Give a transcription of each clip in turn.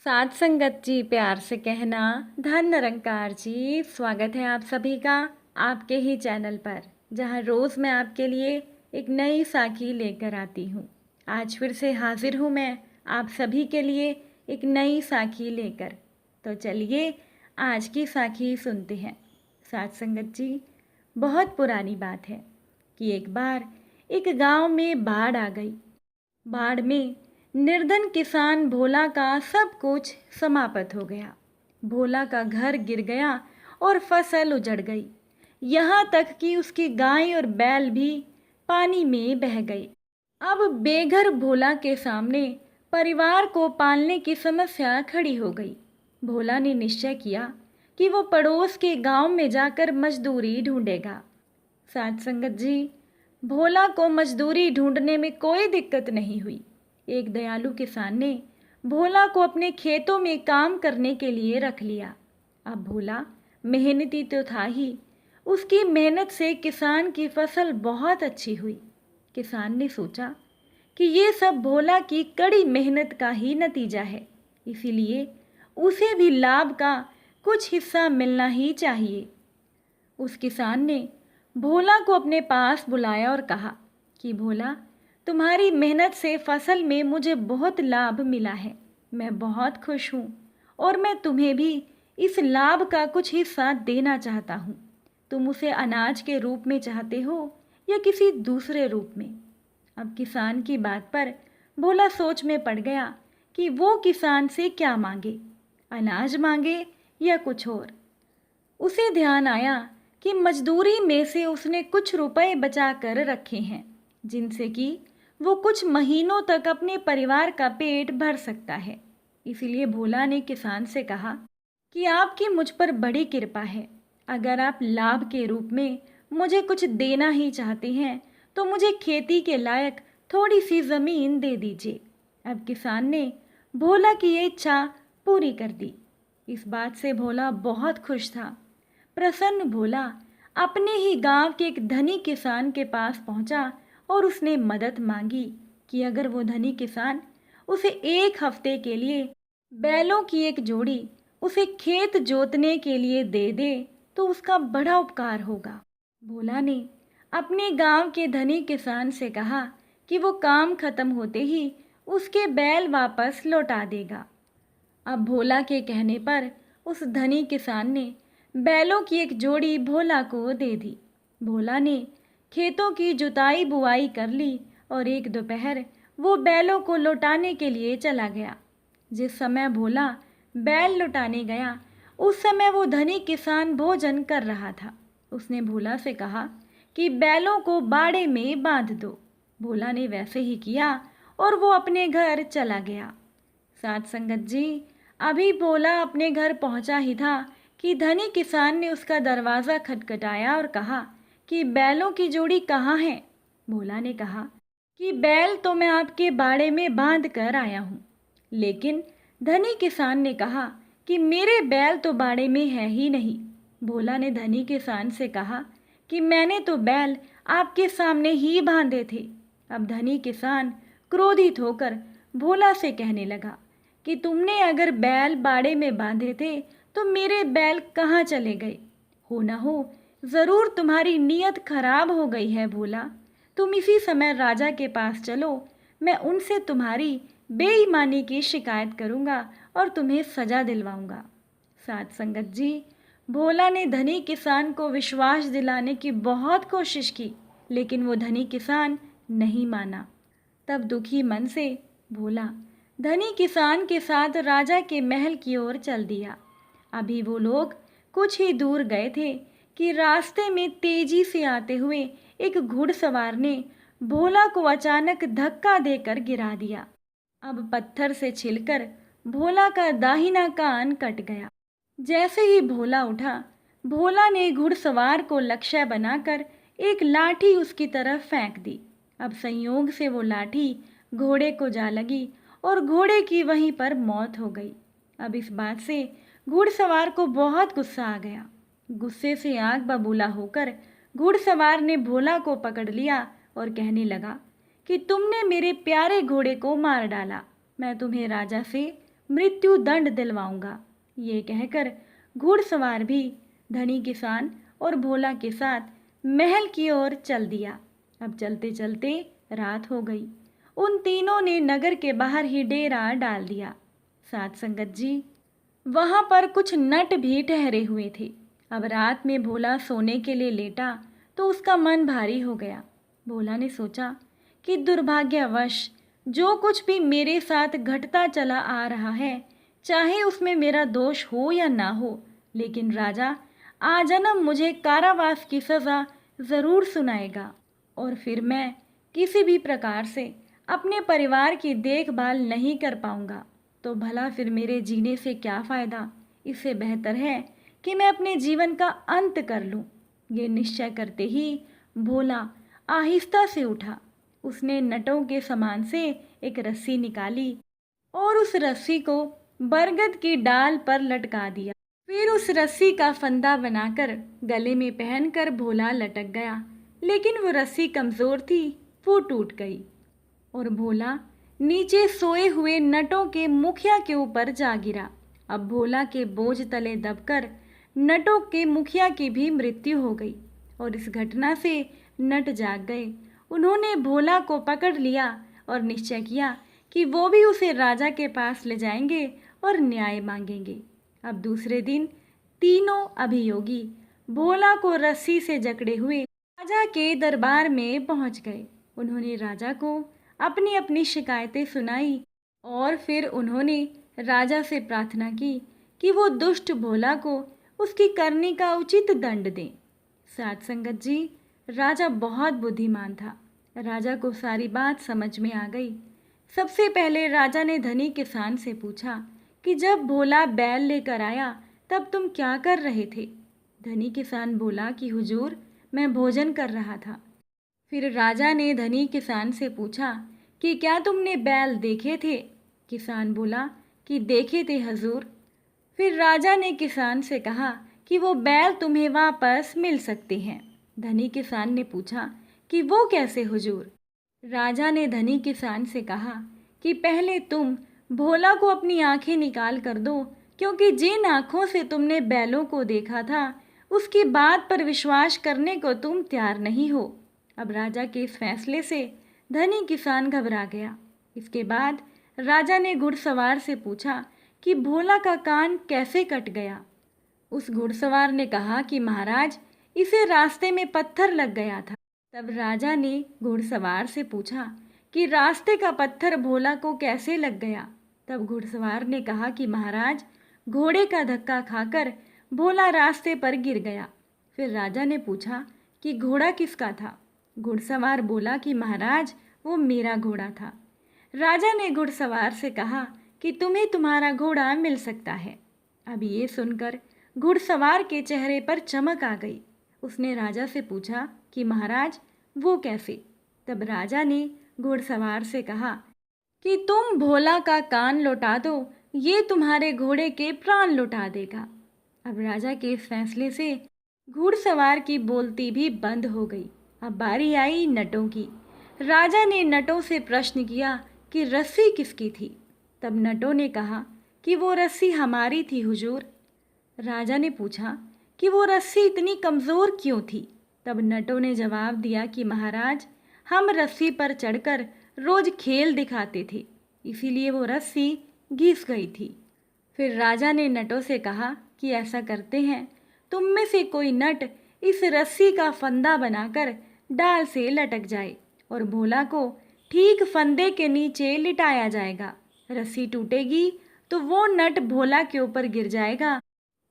साथ संगत जी, प्यार से कहना। धन निरंकार जी, स्वागत है आप सभी का आपके ही चैनल पर, जहां रोज़ मैं आपके लिए एक नई साखी लेकर आती हूं। आज फिर से हाजिर हूं मैं आप सभी के लिए एक नई साखी लेकर। तो चलिए आज की साखी सुनते हैं। साथ संगत जी, बहुत पुरानी बात है कि एक बार एक गांव में बाढ़ आ गई। बाढ़ में निर्धन किसान भोला का सब कुछ समाप्त हो गया। भोला का घर गिर गया और फसल उजड़ गई। यहाँ तक कि उसकी गाय और बैल भी पानी में बह गए। अब बेघर भोला के सामने परिवार को पालने की समस्या खड़ी हो गई। भोला ने निश्चय किया कि वो पड़ोस के गांव में जाकर मजदूरी ढूंढेगा। साथ संगत जी, भोला को मजदूरी ढूंढने में कोई दिक्कत नहीं हुई। एक दयालु किसान ने भोला को अपने खेतों में काम करने के लिए रख लिया। अब भोला मेहनती तो था ही, उसकी मेहनत से किसान की फसल बहुत अच्छी हुई। किसान ने सोचा कि ये सब भोला की कड़ी मेहनत का ही नतीजा है, इसीलिए उसे भी लाभ का कुछ हिस्सा मिलना ही चाहिए। उस किसान ने भोला को अपने पास बुलाया और कहा कि भोला, तुम्हारी मेहनत से फसल में मुझे बहुत लाभ मिला है। मैं बहुत खुश हूँ और मैं तुम्हें भी इस लाभ का कुछ हिस्सा देना चाहता हूँ। तुम उसे अनाज के रूप में चाहते हो या किसी दूसरे रूप में? अब किसान की बात पर भोला सोच में पड़ गया कि वो किसान से क्या मांगे, अनाज मांगे या कुछ और। उसे ध्यान आया कि मजदूरी में से उसने कुछ रुपए बचा कर रखे हैं, जिनसे कि वो कुछ महीनों तक अपने परिवार का पेट भर सकता है। इसीलिए भोला ने किसान से कहा कि आपकी मुझ पर बड़ी कृपा है। अगर आप लाभ के रूप में मुझे कुछ देना ही चाहते हैं तो मुझे खेती के लायक थोड़ी सी ज़मीन दे दीजिए। अब किसान ने भोला की ये इच्छा पूरी कर दी। इस बात से भोला बहुत खुश था। प्रसन्न भोला अपने ही गांव के एक धनी किसान के पास पहुंचा और उसने मदद मांगी कि अगर वो धनी किसान उसे एक हफ्ते के लिए बैलों की एक जोड़ी उसे खेत जोतने के लिए दे दे तो उसका बड़ा उपकार होगा। भोला ने अपने गांव के धनी किसान से कहा कि वो काम खत्म होते ही उसके बैल वापस लौटा देगा। अब भोला के कहने पर उस धनी किसान ने बैलों की एक जोड़ी भोला को दे दी। भोला ने खेतों की जुताई बुआई कर ली और एक दोपहर वो बैलों को लौटाने के लिए चला गया। जिस समय भोला बैल लौटाने गया उस समय वो धनी किसान भोजन कर रहा था। उसने भोला से कहा कि बैलों को बाड़े में बांध दो। भोला ने वैसे ही किया और वो अपने घर चला गया। साथ संगत जी, अभी भोला अपने घर पहुंचा ही था कि धनी किसान ने उसका दरवाज़ा खटखटाया और कहा कि बैलों की जोड़ी कहाँ है? भोला ने कहा कि बैल तो मैं आपके बाड़े में बांध कर आया हूँ। लेकिन धनी किसान ने कहा कि मेरे बैल तो बाड़े में है ही नहीं। भोला ने धनी किसान से कहा कि मैंने तो बैल आपके सामने ही बांधे थे। अब धनी किसान क्रोधित होकर भोला से कहने लगा कि तुमने अगर बैल बाड़े में बांधे थे तो मेरे बैल कहाँ चले गए? हो ना हो ज़रूर तुम्हारी नीयत खराब हो गई है भोला। तुम इसी समय राजा के पास चलो, मैं उनसे तुम्हारी बेईमानी की शिकायत करूँगा और तुम्हें सज़ा दिलवाऊँगा। साथ संगत जी, भोला ने धनी किसान को विश्वास दिलाने की बहुत कोशिश की, लेकिन वो धनी किसान नहीं माना। तब दुखी मन से भोला धनी किसान के साथ राजा के महल की ओर चल दिया। अभी वो लोग कुछ ही दूर गए थे कि रास्ते में तेजी से आते हुए एक घुड़सवार ने भोला को अचानक धक्का देकर गिरा दिया। अब पत्थर से छिलकर भोला का दाहिना कान कट गया। जैसे ही भोला उठा, भोला ने घुड़सवार को लक्ष्य बनाकर एक लाठी उसकी तरफ फेंक दी। अब संयोग से वो लाठी घोड़े को जा लगी और घोड़े की वहीं पर मौत हो गई। अब इस बात से घुड़सवार को बहुत गुस्सा आ गया। गुस्से से आग बबूला होकर घुड़सवार ने भोला को पकड़ लिया और कहने लगा कि तुमने मेरे प्यारे घोड़े को मार डाला। मैं तुम्हें राजा से मृत्यु दंड दिलवाऊंगा। ये कहकर घुड़सवार भी धनी किसान और भोला के साथ महल की ओर चल दिया। अब चलते चलते रात हो गई। उन तीनों ने नगर के बाहर ही डेरा डाल दिया। साथ संगत जी, वहां पर कुछ नट भी ठहरे हुए थे। अब रात में भोला सोने के लिए लेटा तो उसका मन भारी हो गया। भोला ने सोचा कि दुर्भाग्यवश जो कुछ भी मेरे साथ घटता चला आ रहा है, चाहे उसमें मेरा दोष हो या ना हो, लेकिन राजा आजन्म मुझे कारावास की सज़ा ज़रूर सुनाएगा और फिर मैं किसी भी प्रकार से अपने परिवार की देखभाल नहीं कर पाऊंगा तो भला फिर मेरे जीने से क्या फ़ायदा। इससे बेहतर है कि मैं अपने जीवन का अंत कर लूं। ये निश्चय करते ही भोला आहिस्ता से उठा। उसने नटों के सामान से एक रस्सी निकाली और उस रस्सी को बरगद की डाल पर लटका दिया। फिर उस रस्सी का फंदा बनाकर गले में पहनकर भोला लटक गया, लेकिन वो रस्सी कमज़ोर थी, वो टूट गई और भोला नीचे सोए हुए नटों के मुखिया के ऊपर जा गिरा। अब भोला के बोझ तले दबकर नटों के मुखिया की भी मृत्यु हो गई और इस घटना से नट जाग गए। उन्होंने भोला को पकड़ लिया और निश्चय किया कि वो भी उसे राजा के पास ले जाएंगे और न्याय मांगेंगे। अब दूसरे दिन तीनों अभियोगी भोला को रस्सी से जकड़े हुए राजा के दरबार में पहुंच गए। उन्होंने राजा को अपनी अपनी शिकायतें सुनाई और फिर उन्होंने राजा से प्रार्थना की कि वो दुष्ट भोला को उसकी करनी का उचित दंड दें। साथ संगत जी, राजा बहुत बुद्धिमान था। राजा को सारी बात समझ में आ गई। सबसे पहले राजा ने धनी किसान से पूछा कि जब भोला बैल लेकर आया तब तुम क्या कर रहे थे। धनी किसान बोला कि हुजूर, मैं भोजन कर रहा था। फिर राजा ने धनी किसान से पूछा कि क्या तुमने बैल देखे थे। किसान बोला कि देखे थे हजूर। फिर राजा ने किसान से कहा कि वो बैल तुम्हें वापस मिल सकते हैं। धनी किसान ने पूछा कि वो कैसे हुजूर। राजा ने धनी किसान से कहा कि पहले तुम भोला को अपनी आंखें निकाल कर दो, क्योंकि जिन आंखों से तुमने बैलों को देखा था उसकी बात पर विश्वास करने को तुम तैयार नहीं हो। अब राजा के इस फैसले से धनी किसान घबरा गया। इसके बाद राजा ने घुड़सवार से पूछा कि भोला का कान कैसे कट गया। उस घुड़सवार ने कहा कि महाराज, इसे रास्ते में पत्थर लग गया था। तब राजा ने घुड़सवार से पूछा कि रास्ते का पत्थर भोला को कैसे लग गया। तब घुड़सवार ने कहा कि महाराज, घोड़े का धक्का खाकर भोला रास्ते पर गिर गया। फिर राजा ने पूछा कि घोड़ा किसका था। घुड़सवार बोला कि महाराज, वो मेरा घोड़ा था। राजा ने घुड़सवार से कहा कि तुम्हें तुम्हारा घोड़ा मिल सकता है। अब ये सुनकर घुड़सवार के चेहरे पर चमक आ गई। उसने राजा से पूछा कि महाराज, वो कैसे। तब राजा ने घुड़सवार से कहा कि तुम भोला का कान लौटा दो, ये तुम्हारे घोड़े के प्राण लौटा देगा। अब राजा के इस फैसले से घुड़सवार की बोलती भी बंद हो गई। अब बारी आई नटों की। राजा ने नटों से प्रश्न किया कि रस्सी किसकी थी। तब नटों ने कहा कि वो रस्सी हमारी थी हुजूर। राजा ने पूछा कि वो रस्सी इतनी कमज़ोर क्यों थी। तब नटों ने जवाब दिया कि महाराज, हम रस्सी पर चढ़कर रोज खेल दिखाते थे, इसीलिए वो रस्सी घिस गई थी। फिर राजा ने नटों से कहा कि ऐसा करते हैं, तुम में से कोई नट इस रस्सी का फंदा बनाकर डाल से लटक जाए और भोला को ठीक फंदे के नीचे लिटाया जाएगा। रस्सी टूटेगी तो वो नट भोला के ऊपर गिर जाएगा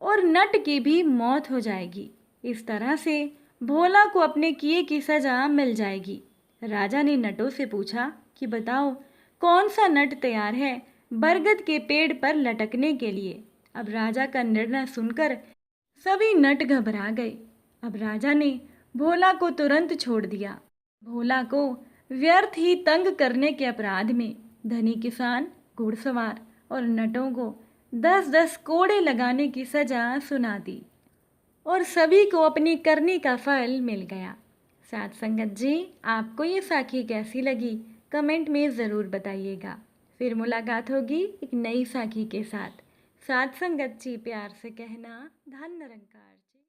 और नट की भी मौत हो जाएगी। इस तरह से भोला को अपने किए की सजा मिल जाएगी। राजा ने नटों से पूछा कि बताओ, कौन सा नट तैयार है बरगद के पेड़ पर लटकने के लिए। अब राजा का निर्णय सुनकर सभी नट घबरा गए। अब राजा ने भोला को तुरंत छोड़ दिया। भोला को व्यर्थ ही तंग करने के अपराध में धनी किसान, घुड़सवार और नटों को 10-10 कोड़े लगाने की सजा सुना दी और सभी को अपनी करनी का फल मिल गया। साथ संगत जी, आपको ये साखी कैसी लगी कमेंट में ज़रूर बताइएगा। फिर मुलाकात होगी एक नई साखी के साथ। साथ संगत जी प्यार से कहना, धन निरंकार जी।